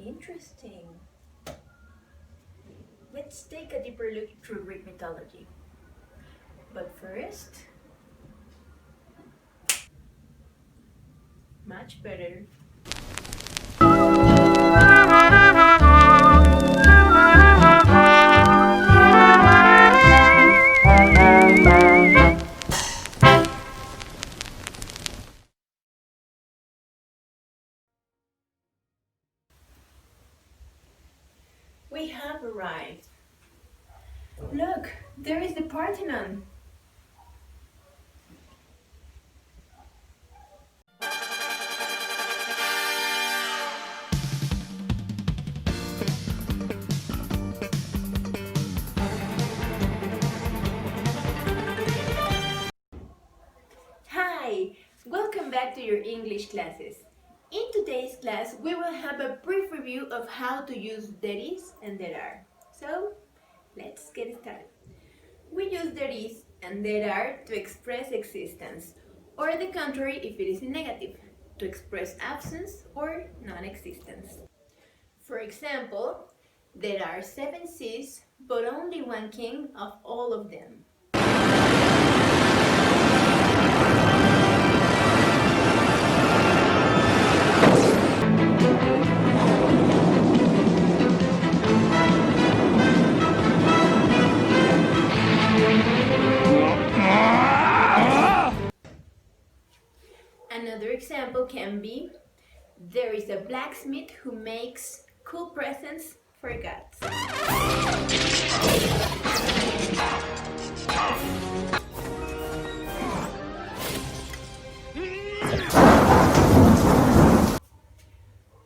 Interesting. Let's take a deeper look through Greek mythology. But first, much better. We have arrived. Look, there is the Parthenon. Hi, welcome back to your English classes. In today's class, we will have a brief review of how to use there is and there are. So, let's get started. We use there is and there are to express existence, or the contrary if it is negative, to express absence or non-existence. For example, there are 7 seas, but only one king of all of them. Another example can be, there is a blacksmith who makes cool presents for gods.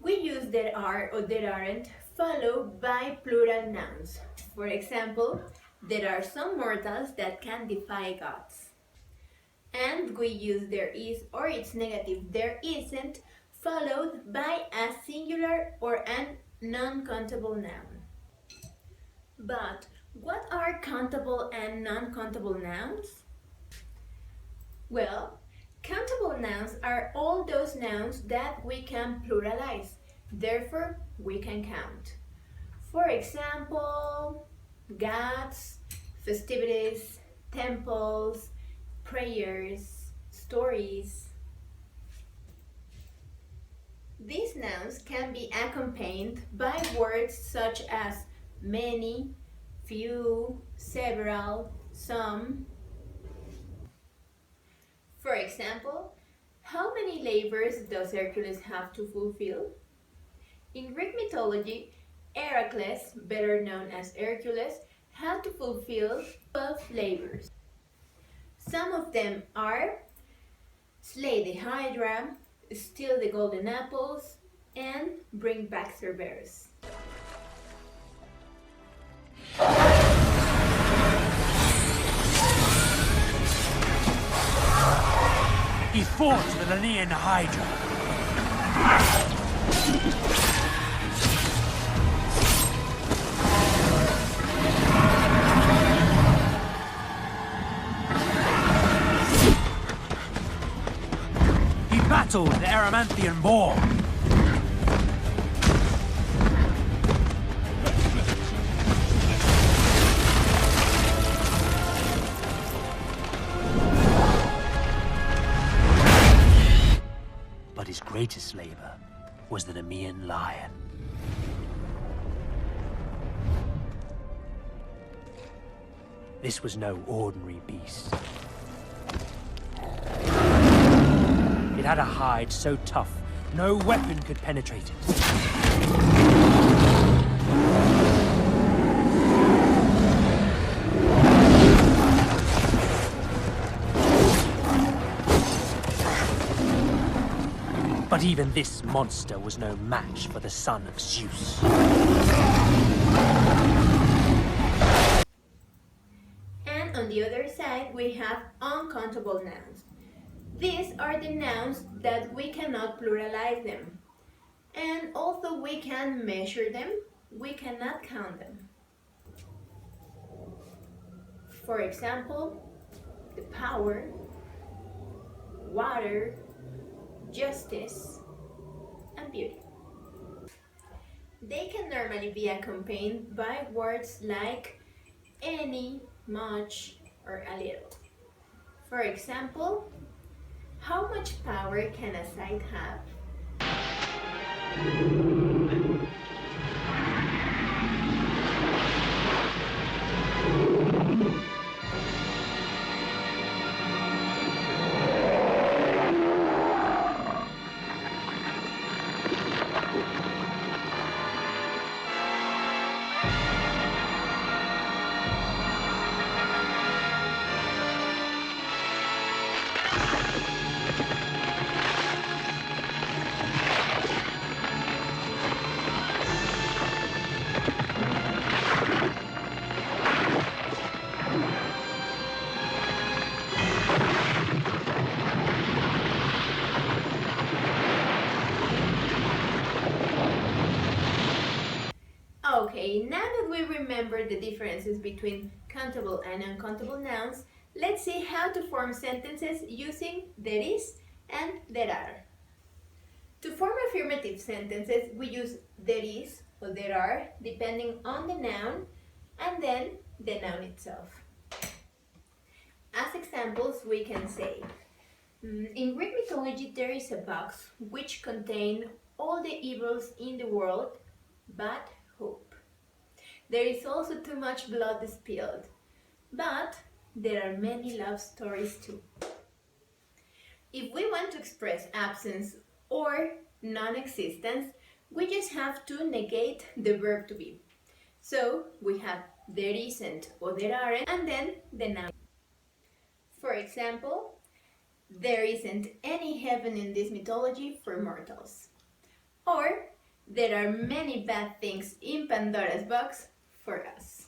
We use there are or there aren't followed by plural nouns. For example, there are some mortals that can defy gods. And we use there is or its negative there isn't followed by a singular or an non-countable noun. But what are countable and non-countable nouns? Well, countable nouns are all those nouns that we can pluralize, therefore we can count. For example, gods, festivities, temples, prayers, stories. These nouns can be accompanied by words such as many, few, several, some. For example, how many labors does Hercules have to fulfill? In Greek mythology, Heracles, better known as Hercules, had to fulfill 12 labors. Some of them are slay the Hydra, steal the golden apples, and bring back Cerberus. He fought the Lenaean Hydra. He battled the Erymanthian boar. But his greatest labor was the Nemean lion. This was no ordinary beast. It had a hide so tough, no weapon could penetrate it. But even this monster was no match for the son of Zeus. And on the other side, we have uncountable nouns. These are the nouns that we cannot pluralize them. And although we can measure them, we cannot count them. For example, the power, water, justice, and beauty. They can normally be accompanied by words like any, much, or a little. For example, how much power can a site have? Okay, now that we remember the differences between countable and uncountable nouns, let's see how to form sentences using there is and there are. To form affirmative sentences, we use there is or there are, depending on the noun, and then the noun itself. As examples, we can say, in Greek mythology there is a box which contains all the evils in the world but hope. There is also too much blood spilled, but there are many love stories too. If we want to express absence or non-existence, we just have to negate the verb to be. So we have there isn't or there aren't, and then the noun. For example, there isn't any heaven in this mythology for mortals. Or there are many bad things in Pandora's box for us.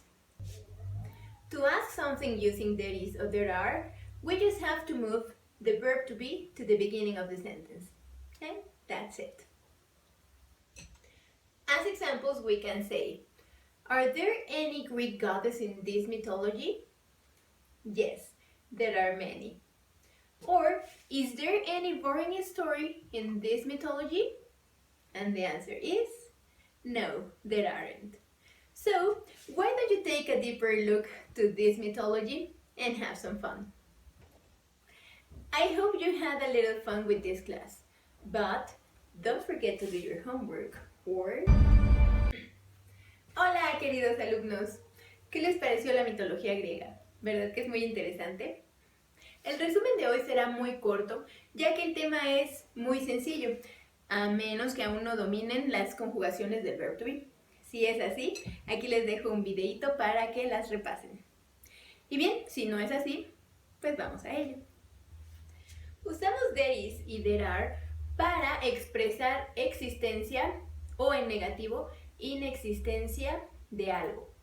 To ask something using there is or there are, we just have to move the verb to be to the beginning of the sentence. Okay, that's it. As examples, we can say, are there any Greek goddesses in this mythology? Yes, there are many. Or, is there any boring story in this mythology? And the answer is, no, there aren't. So, why don't you take a deeper look to this mythology and have some fun? I hope you had a little fun with this class, but don't forget to do your homework, or... Hola, queridos alumnos. ¿Qué les pareció la mitología griega? ¿Verdad que es muy interesante? El resumen de hoy será muy corto, ya que el tema es muy sencillo, a menos que aún no dominen las conjugaciones del verb to be. Si es así, aquí les dejo un videito para que las repasen. Y bien, si no es así, pues vamos a ello. Usamos there is y there are para expresar existencia o en negativo, inexistencia de algo.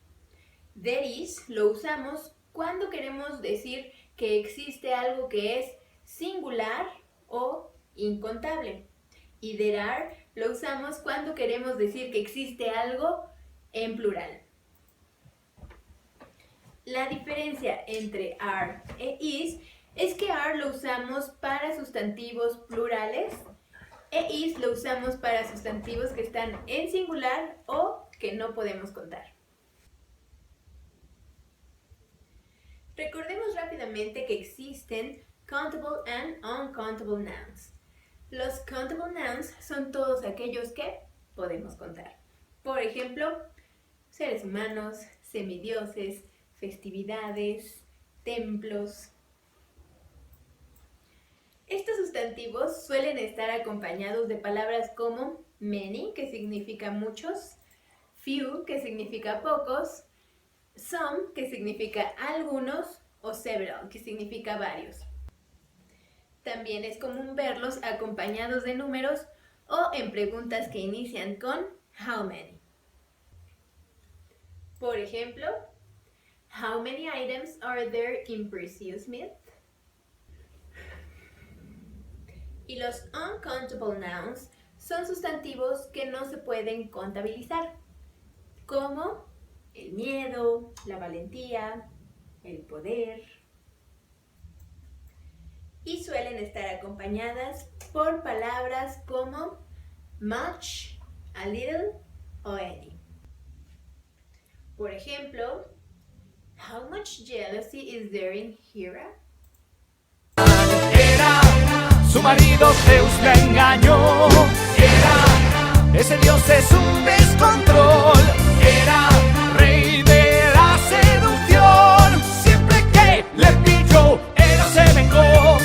There is lo usamos cuando queremos decir que existe algo que es singular o incontable. Y there are lo usamos cuando queremos decir que existe algo en plural. La diferencia entre are e is es que are lo usamos para sustantivos plurales e is lo usamos para sustantivos que están en singular o que no podemos contar. Recordemos rápidamente que existen countable and uncountable nouns. Los countable nouns son todos aquellos que podemos contar. Por ejemplo, seres humanos, semidioses, festividades, templos. Estos sustantivos suelen estar acompañados de palabras como many, que significa muchos, few, que significa pocos, some, que significa algunos, o several, que significa varios. También es común verlos acompañados de números o en preguntas que inician con how many. Por ejemplo, how many items are there in Perseus myth? Y los uncountable nouns son sustantivos que no se pueden contabilizar, como el miedo, la valentía, el poder. Y suelen estar acompañadas por palabras como much, a little o any. Por ejemplo, how much jealousy is there in Hera? Hera, su marido Zeus la engañó. Hera, ese dios es un descontrol. Hera, rey de la seducción. Siempre que le pilló, Hera se vengó.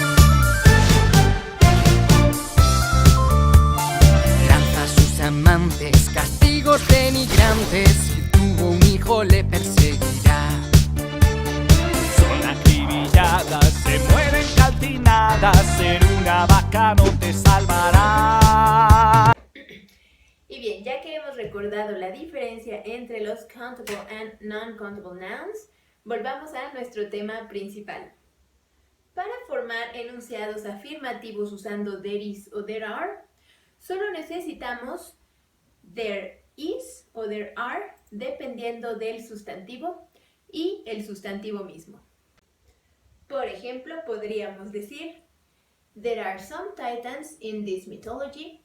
Lanza a sus amantes castigos denigrantes. Si tuvo un hijo le perseguirá. Son acribilladas, se mueren calcinadas. Ser una vaca no te salvará. Y bien, ya que hemos recordado la diferencia entre los countable and non-countable nouns, volvamos a nuestro tema principal. Para formar enunciados afirmativos usando there is o there are, solo necesitamos there is o there are dependiendo del sustantivo y el sustantivo mismo. Por ejemplo, podríamos decir there are some titans in this mythology.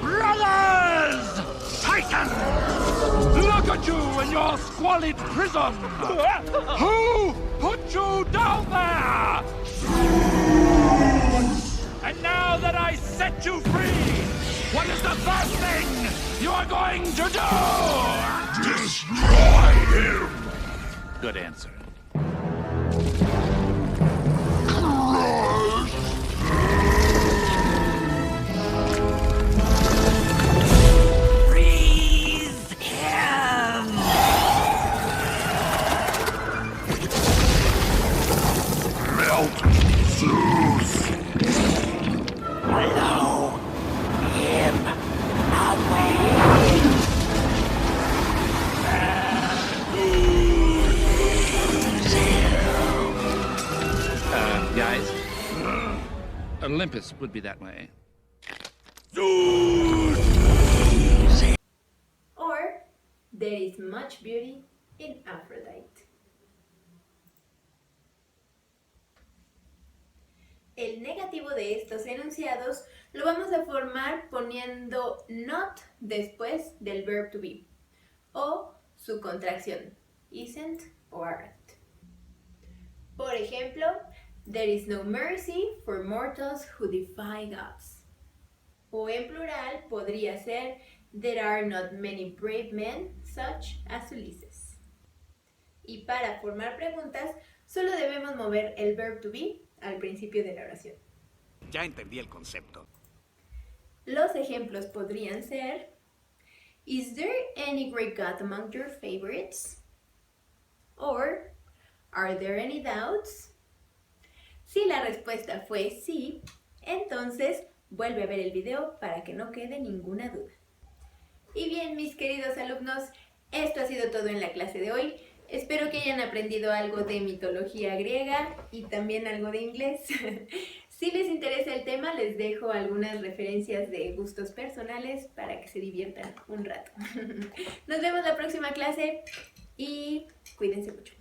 Brothers! Titan! Look at you in your squalid prison! Who put you down there? And now that I set you free, what is the first thing you are going to do? Destroy him! Good answer. Guys, Olympus would be that way. Or there is much beauty in Aphrodite. El negativo de estos enunciados lo vamos a formar poniendo not después del verb to be o su contracción isn't o aren't. Por ejemplo, there is no mercy for mortals who defy gods. O en plural podría ser there are not many brave men such as Ulises. Y para formar preguntas, solo debemos mover el verb to be al principio de la oración. Ya entendí el concepto. Los ejemplos podrían ser: is there any great god among your favorites? Or, are there any doubts? Si la respuesta fue sí, entonces vuelve a ver el video para que no quede ninguna duda. Y bien, mis queridos alumnos, esto ha sido todo en la clase de hoy. Espero que hayan aprendido algo de mitología griega y también algo de inglés. Si les interesa el tema, les dejo algunas referencias de gustos personales para que se diviertan un rato. Nos vemos la próxima clase y cuídense mucho.